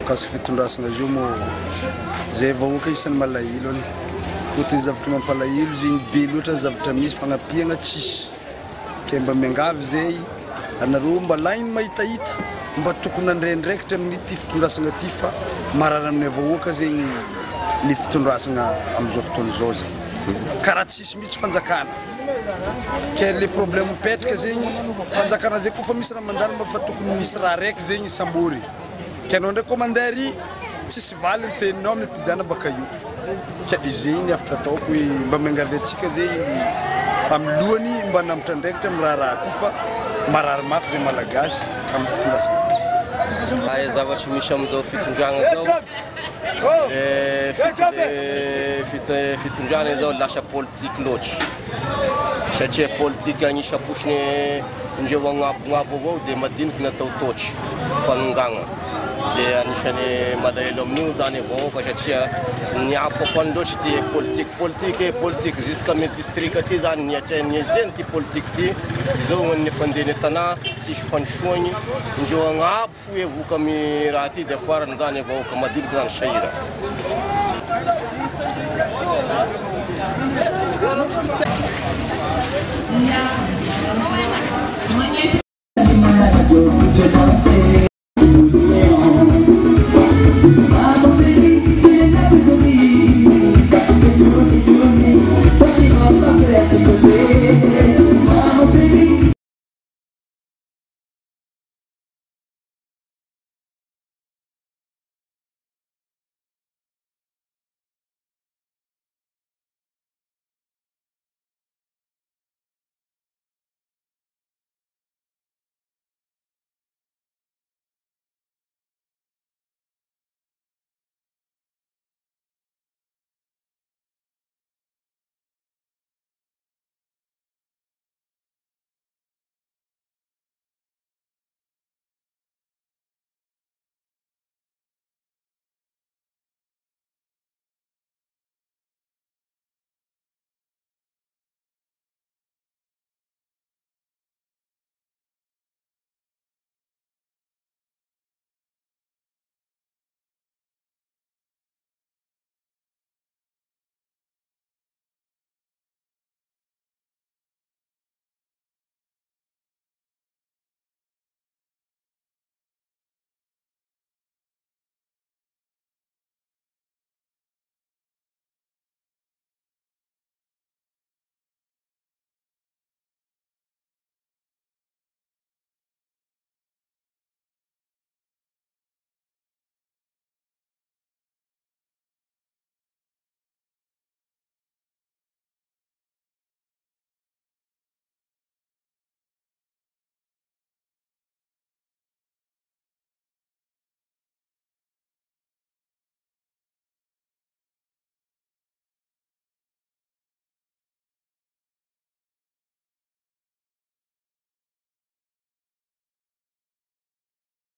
Kasi fitondrasana izy io moa zay vahoaka isan'ny malahelo any fotony zavatra mampalahelo zegny be loatra zavatra misy fagnapiagna tsisy ke mba miangavy zay anareo mba lainy mahitahita mba tokony andrendraikitra amin'ity fitondrasana ty fa marary amin'ny vahoaka zegny ny fitondrasana amin'izao fotoana izao zegny karaha tsisy mihitsy fanjakana ke le problème mipetraka zegny fanjakana zay koa fa misy raha mandalo mba fa tokony misy raha raiky zegny sambory ke anao ndraiky komandary tsisy valy ny teninao mipidana baka io ke izy zegny afaka ataoko hoe mba miangavy atsika zegny amin'ny lohany mba namatra ndraikitra amin'ny raha ty fa marary mafy zay malagasy amin'ny fitondrasana zavatra misy amin'izao fitondragna zao fitondragna zao lasa politika loatra satria politika agnisy aposiny indreo agnabonabo avao dia madiniky natao totry fanongagna dia anisany malahelo amin'io zany avao ka satria ny apapany loatra dia politika jusqu'à mes district aty zany niazeny ty politika ty zao ny fandehany tanà sisy fandrosoagny indreo agnabo fo evoka amy raha ty dia farany zany avao ka madiniky zany sahira